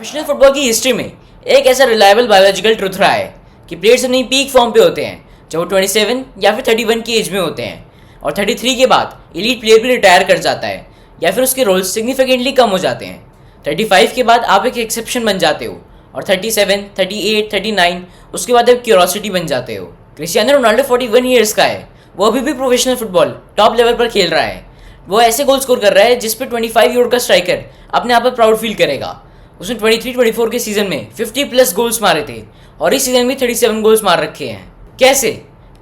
Professional football की history में एक ऐसा रिलायबल बायोलॉजिकल ट्रुथ रहा है कि प्लेयर्स अपनी पीक फॉर्म पे होते हैं जब वो 27 या फिर 31 की एज में होते हैं, और 33 के बाद एलीट प्लेयर भी रिटायर कर जाता है या फिर उसके रोल्स सिग्निफिकेंटली कम हो जाते हैं। 35 के बाद आप एक एक्सेप्शन बन जाते हो और 37, 38, 39 उसके बाद आप क्यूरोसिटी बन जाते हो। क्रिस्टियानो रोनाल्डो 41 ईयर्स का है, वो अभी भी प्रोफेशनल फुटबॉल टॉप लेवल पर खेल रहा है। वो ऐसे गोल स्कोर कर रहा है जिस पे 25 ईयर का स्ट्राइकर अपने आप पर प्राउड फील करेगा। उसने 23-24 के सीजन में 50 प्लस गोल्स मारे थे और इस सीजन में 37 गोल्स मार रखे हैं। कैसे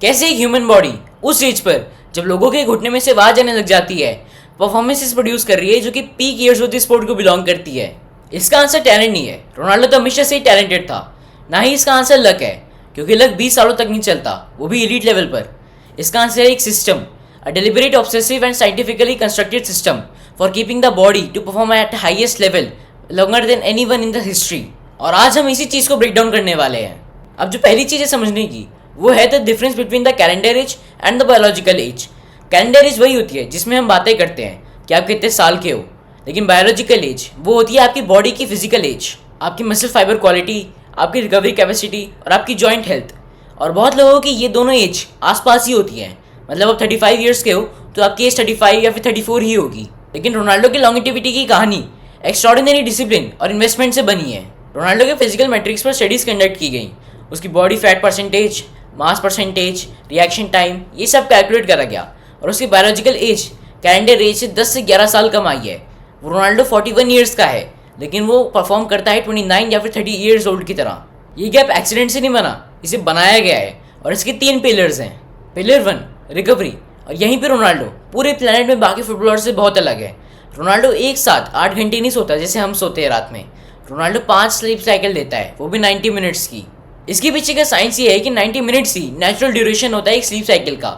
एक ह्यूमन बॉडी उस एज पर जब लोगों के घुटने में से आवाज आने लग जाती है परफॉर्मेंसेस प्रोड्यूस कर रही है जो कि peak years of the sport को बिलोंग करती है। इसका आंसर टैलेंट नहीं है, रोनाल्डो तो हमेशा से ही टैलेंटेड था। ना ही इसका आंसर लक है, क्योंकि लक 20 सालों तक नहीं चलता, वो भी एलीट लेवल पर। इसका आंसर है एक system, a deliberate, obsessive and scientifically constructed system for keeping the body to perform at highest level longer than anyone in the history. और आज हम इसी चीज को ब्रेक डाउन करने वाले हैं। अब जो पहली चीज है समझने की वो है the difference between the calendar age and the biological age. Calendar age वही होती है जिसमें हम बातें करते हैं कि आप कितने साल के हो, लेकिन बायोलॉजिकल एज वो होती है आपकी बॉडी की फिजिकल एज, आपकी मसल फाइबर क्वालिटी, आपकी रिकवरी कैपेसिटी और आपकी जॉइंट हेल्थ। और बहुत लोगों की ये दोनों एज आसपास ही होती है, मतलब आप 35 ईयर्स के हो तो आपकी एज 35 या फिर 34 ही होगी। लेकिन रोनाल्डो की लॉन्गेटिविटी की कहानी एक्स्ट्रॉर्डिनरी डिसिप्लिन और इन्वेस्टमेंट से बनी है। रोनाल्डो के फिजिकल मैट्रिक्स पर स्टडीज कंडक्ट की गई, उसकी body fat percentage, mass percentage, reaction time, ये सब कैलकुलेट करा गया और उसकी बायोलॉजिकल एज कैलेंडर एज से 10 से 11 साल कम आई है। रोनाल्डो 41 ईयर्स का है, लेकिन वो परफॉर्म करता है 29 या फिर 30 ईयर्स ओल्ड की तरह। ये गैप एक्सीडेंट से नहीं बना, इसे बनाया गया है और इसके 3 पिलर्स हैं। पिलर 1 रिकवरी, और यहीं पे रोनाल्डो पूरे प्लेनेट में बाकी फुटबॉलर से बहुत अलग है। रोनाल्डो एक साथ 8 घंटे नहीं सोता जैसे हम सोते हैं रात में। रोनाल्डो 5 स्लीप साइकिल लेता है, वो भी 90 मिनट्स की। इसके पीछे का साइंस ये है कि 90 मिनट्स ही नेचुरल ड्यूरेशन होता है एक स्लीप साइकिल का।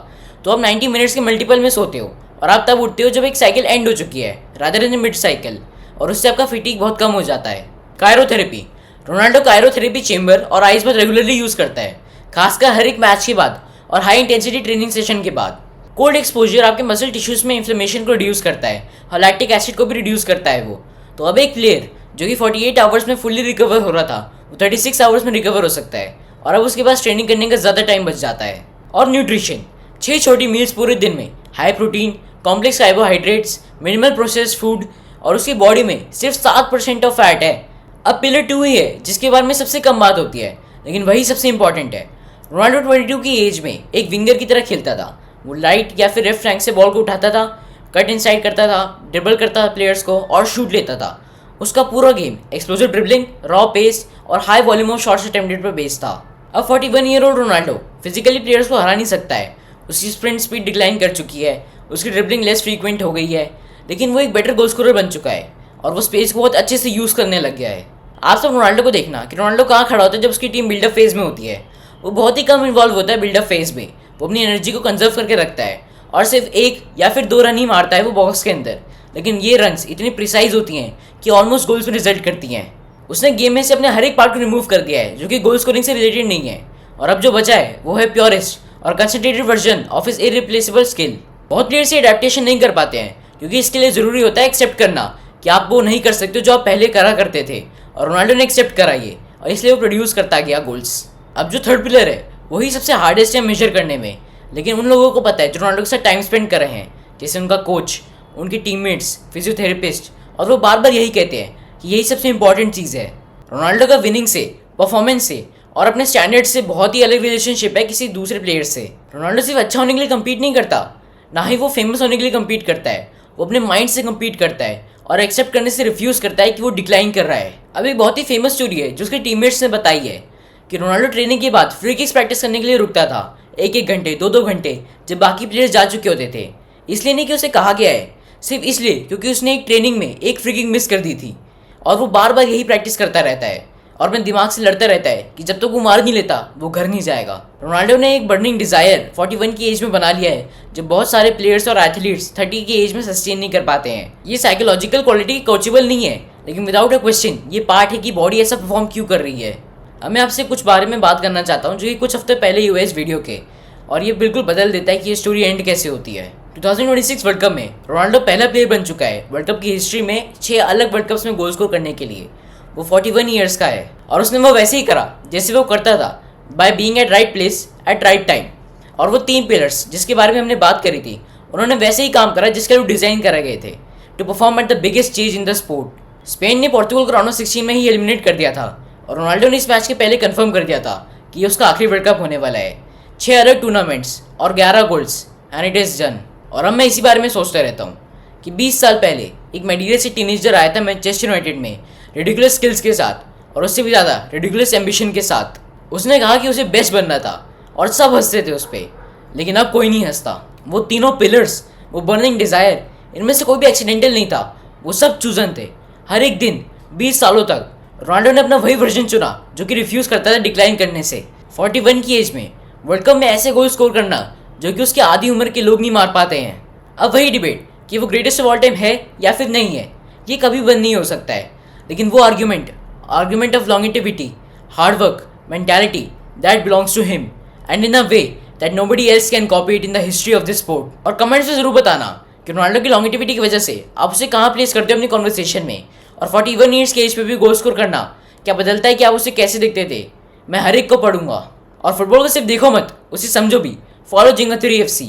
तो आप 90 मिनट्स के मल्टीपल में सोते हो और आप तब उठते हो जब एक साइकिल एंड हो चुकी है रादर देन मिड साइकिल, और उससे आपका फिटिक बहुत कम हो जाता है। कायरोथेरेपी, रोनाल्डो कायरोथेरेपी चेंबर और आइस बाथ रेगुलरली यूज करता है, खासकर हर एक मैच के बाद और हाई इंटेंसिटी ट्रेनिंग सेशन के बाद। कोल्ड एक्सपोजर आपके मसल टिश्यूज में इन्फ्लेमेशन को रिड्यूस करता है और लैक्टिक एसिड को भी रिड्यूस करता है वो। तो अब एक प्लेयर जो कि 48 आवर्स में फुल्ली रिकवर हो रहा था वो 36 आवर्स में रिकवर हो सकता है, और अब उसके पास ट्रेनिंग करने का ज़्यादा टाइम बच जाता है। और न्यूट्रिशन, 6 छोटी मील्स पूरे दिन में, high protein, complex carbohydrates, minimal processed food, और उसकी बॉडी में सिर्फ 7% ऑफ फैट है। अब पिलर 2 ही है जिसके बारे में सबसे कम बात होती है, लेकिन वही सबसे इंपॉर्टेंट है। रोनाल्डो 22 की एज में एक विंगर की तरह खेलता था। वो राइट या फिर लेफ्ट फ्लैंक से बॉल को उठाता था, कट इनसाइड करता था, ड्रिबल करता था प्लेयर्स को और शूट लेता था। उसका पूरा game explosive dribbling, raw pace और high volume of shots attempted पर बेस्ड था। अब 41 year old Ronaldo physically players को हरा नहीं सकता है, उसकी स्प्रिंट स्पीड डिक्लाइन कर चुकी है, उसकी ड्रिबलिंग लेस फ्रीक्वेंट हो गई है, लेकिन वो एक बेटर गोल स्कोरर बन चुका है और वो स्पेस को बहुत अच्छे से यूज़ करने लग गया है। आप सब रोनाल्डो को देखना कि रोनाल्डो कहाँ खड़ा होता है जब उसकी टीम बिल्डअप फेज में होती है। वो बहुत ही कम इन्वॉल्व होता है बिल्डअप फेज में, वो अपनी एनर्जी को कंजर्व करके रखता है और सिर्फ 1 या फिर 2 रन ही मारता है वो बॉक्स के अंदर, लेकिन ये रन्स इतनी प्रिसाइज होती हैं कि ऑलमोस्ट गोल्स में रिजल्ट करती हैं। उसने गेम में से अपने हर एक पार्ट को रिमूव कर दिया है जो कि गोल स्कोरिंग से रिलेटेड नहीं है, और अब जो बचा है वो है प्योरेस्ट और concentrated version of his irreplaceable skill. बहुत प्लेयर से एडेप्टेशन नहीं कर पाते हैं क्योंकि इसके लिए ज़रूरी होता है एक्सेप्ट करना कि आप वो नहीं कर सकते जो आप पहले करा करते थे, और रोनाल्डो ने एक्सेप्ट करा ये, और इसलिए वो प्रोड्यूस करता गया गोल्स। अब जो थर्ड पिलर है वही सबसे हार्डेस्ट है मेजर करने में, लेकिन उन लोगों को पता है जो रोनाल्डो के साथ टाइम स्पेंड कर रहे हैं, जैसे उनका कोच, उनके टीममेट्स, फिजियोथेरेपिस्ट, और वो बार बार यही कहते हैं कि यही सबसे इंपॉर्टेंट चीज़ है। रोनाल्डो का विनिंग से, परफॉर्मेंस से और अपने स्टैंडर्ड से बहुत ही अलग रिलेशनशिप है किसी दूसरे प्लेयर से। रोनाल्डो सिर्फ अच्छा होने के लिए कम्पीट नहीं करता, ना ही वो फेमस होने के लिए कम्पीट करता है, वो अपने माइंड से कम्पीट करता है और एक्सेप्ट करने से रिफ्यूज़ करता है कि वो डिक्लाइन कर रहा है। अब एक बहुत ही फेमस स्टोरी है जो उसके टीममेट्स ने बताई है कि रोनाल्डो ट्रेनिंग के बाद फ्री किक्स प्रैक्टिस करने के लिए रुकता था 1-1 घंटे, 2-2 घंटे, जब बाकी प्लेयर्स जा चुके होते थे। इसलिए नहीं कि उसे कहा गया है, सिर्फ इसलिए क्योंकि उसने एक ट्रेनिंग में एक फ्री किक मिस कर दी थी, और वो बार बार यही प्रैक्टिस करता रहता है और अपने दिमाग से लड़ता रहता है कि जब तक वो मार नहीं लेता वो घर नहीं जाएगा। रोनाल्डो ने एक बर्निंग डिज़ायर 41 की एज में बना लिया है जो बहुत सारे प्लेयर्स और एथलीट्स 30 की एज में सस्टेन नहीं कर पाते हैं। ये साइकोलॉजिकल क्वालिटी कोचेबल नहीं है, लेकिन विदाउट अ क्वेश्चन ये पार्ट है कि बॉडी ऐसा परफॉर्म क्यों कर रही है। अब मैं आपसे कुछ बारे में बात करना चाहता हूँ जो कि कुछ हफ्ते पहले ही हुआ इस वीडियो के, और ये बिल्कुल बदल देता है कि ये स्टोरी एंड कैसे होती है। 2026 वर्ल्ड कप में रोनाल्डो पहला प्लेयर बन चुका है वर्ल्ड कप की हिस्ट्री में 6 अलग वर्ल्ड कप्स में गोल स्कोर करने के लिए। वो 41 ईयर्स का है और उसने वो वैसे ही करा जैसे वो करता था, by being at right place at right time. और वो 3 पिलर्स जिसके बारे में हमने बात करी थी, उन्होंने वैसे ही काम करा जिसके लिए डिज़ाइन करा गए थे, to perform at the biggest change in the sport. Spain ने पोर्तुगल को राउंड ऑफ 16 में ही एलिमिनेट कर दिया था और रोनाल्डो ने इस मैच के पहले कंफर्म कर दिया था कि ये उसका आखिरी वर्ल्ड कप होने वाला है। 6 अलग टूर्नामेंट्स और 11 goals, and it is done. और अब मैं इसी बारे में सोचता रहता हूँ कि 20 साल पहले एक मेडीरिया से टीनेजर आया था मैनचेस्टर यूनाइटेड में रिडिकुलस स्किल्स के साथ और उससे भी ज़्यादा रिडिकुलस एम्बिशन के साथ। उसने कहा कि उसे बेस्ट बनना था और सब हंसते थे उस पर, लेकिन अब कोई नहीं हंसता। वो तीनों पिलर्स, वो बर्निंग डिज़ायर, इनमें से कोई भी एक्सीडेंटल नहीं था, वो सब चूजन थे। हर एक दिन 20 सालों तक रोनाल्डो ने अपना वही वर्जन चुना जो कि रिफ्यूज़ करता था डिक्लाइन करने से। 41 की एज में वर्ल्ड कप में ऐसे गोल स्कोर करना जो कि उसकी आधी उम्र के लोग नहीं मार पाते हैं। अब वही डिबेट कि वो ग्रेटेस्ट ऑफ ऑल टाइम है या फिर नहीं है, ये कभी बंद नहीं हो सकता है। लेकिन वो argument of longevity, hard work, mentality that belongs to him and in a way that nobody else can copy it in the history of this sport. और कमेंट्स में जरूर बताना कि रोनाल्डो की लॉन्गेटिविटी की वजह से आप उसे कहाँ प्लेस करते हो अपनी कॉन्वर्सेशन में, और 41 ईयर्स के एज पे भी गोल स्कोर करना क्या बदलता है कि आप उसे कैसे देखते थे। मैं हर एक को पढ़ूंगा। और फुटबॉल को सिर्फ देखो मत, उसे समझो भी। फॉलो जिंगा3 FC।